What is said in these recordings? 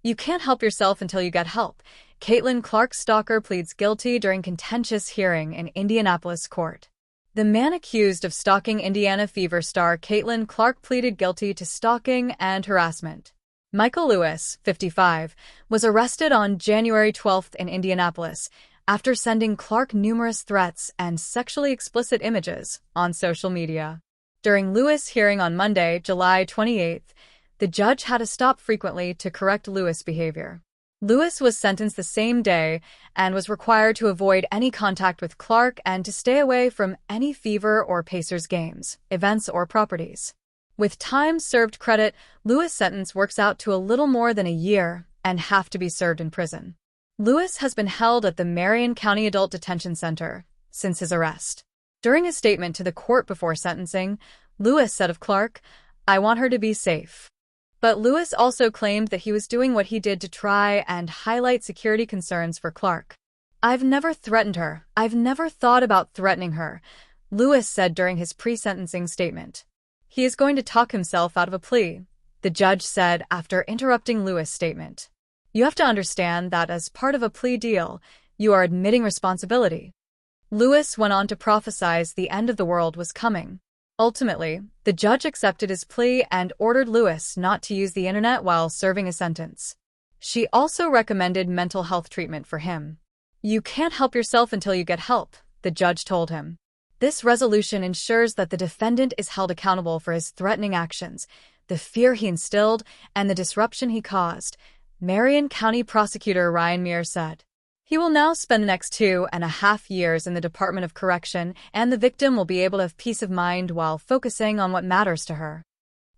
You can't help yourself until you get help. Caitlin Clark's stalker pleads guilty during contentious hearing in Indianapolis court. The man accused of stalking Indiana Fever star Caitlin Clark pleaded guilty to stalking and harassment. Michael Lewis, 55, was arrested on January 12 in Indianapolis after sending Clark numerous threats and sexually explicit images on social media. During Lewis' hearing on Monday, July 28, the judge had to stop frequently to correct Lewis' behavior. Lewis was sentenced the same day and was required to avoid any contact with Clark and to stay away from any Fever or Pacers games, events, or properties. With time served credit, Lewis' sentence works out to a little more than a year and have to be served in prison. Lewis has been held at the Marion County Adult Detention Center since his arrest. During a statement to the court before sentencing, Lewis said of Clark, "I want her to be safe." But Lewis also claimed that he was doing what he did to try and highlight security concerns for Clark. "I've never threatened her. I've never thought about threatening her," Lewis said during his pre-sentencing statement. He is going to talk himself out of a plea, the judge said after interrupting Lewis' statement. "You have to understand that as part of a plea deal, you are admitting responsibility." Lewis went on to prophesize the end of the world was coming. Ultimately, the judge accepted his plea and ordered Lewis not to use the internet while serving a sentence. She also recommended mental health treatment for him. "You can't help yourself until you get help," the judge told him. This resolution ensures that the defendant is held accountable for his threatening actions, the fear he instilled, and the disruption he caused, Marion County Prosecutor Ryan Mears said. He will now spend the next 2.5 years in the Department of Correction, and the victim will be able to have peace of mind while focusing on what matters to her.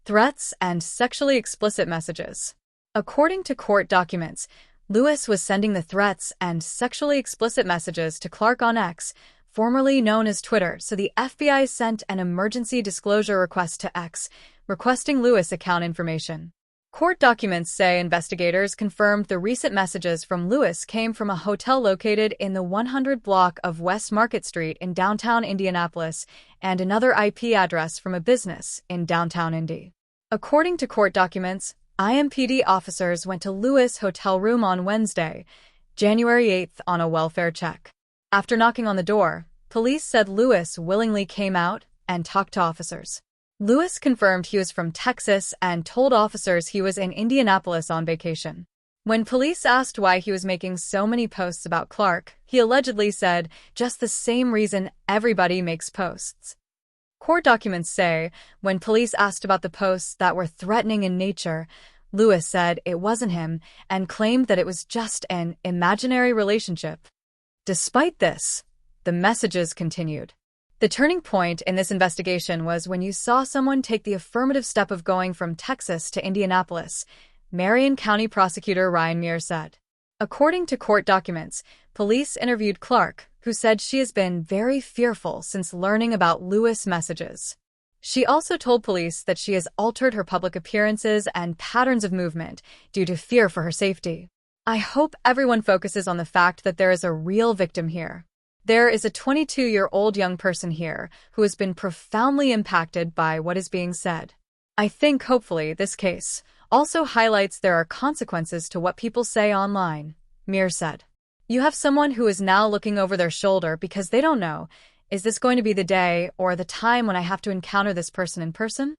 Threats and sexually explicit messages. According to court documents, Lewis was sending the threats and sexually explicit messages to Clark on X, formerly known as Twitter, so the FBI sent an emergency disclosure request to X, requesting Lewis account information. Court documents say investigators confirmed the recent messages from Lewis came from a hotel located in the 100 block of West Market Street in downtown Indianapolis and another IP address from a business in downtown Indy. According to court documents, IMPD officers went to Lewis' hotel room on Wednesday, January 8, on a welfare check. After knocking on the door, police said Lewis willingly came out and talked to officers. Lewis confirmed he was from Texas and told officers he was in Indianapolis on vacation. When police asked why he was making so many posts about Clark, he allegedly said, "Just the same reason everybody makes posts." Court documents say, when police asked about the posts that were threatening in nature, Lewis said it wasn't him and claimed that it was just an imaginary relationship. Despite this, the messages continued. The turning point in this investigation was when you saw someone take the affirmative step of going from Texas to Indianapolis, Marion County Prosecutor Ryan Mears said. According to court documents, police interviewed Clark, who said she has been very fearful since learning about Lewis' messages. She also told police that she has altered her public appearances and patterns of movement due to fear for her safety. "I hope everyone focuses on the fact that there is a real victim here. There is a 22-year-old young person here who has been profoundly impacted by what is being said. I think hopefully this case also highlights there are consequences to what people say online," Mears said. "You have someone who is now looking over their shoulder because they don't know, is this going to be the day or the time when I have to encounter this person in person?"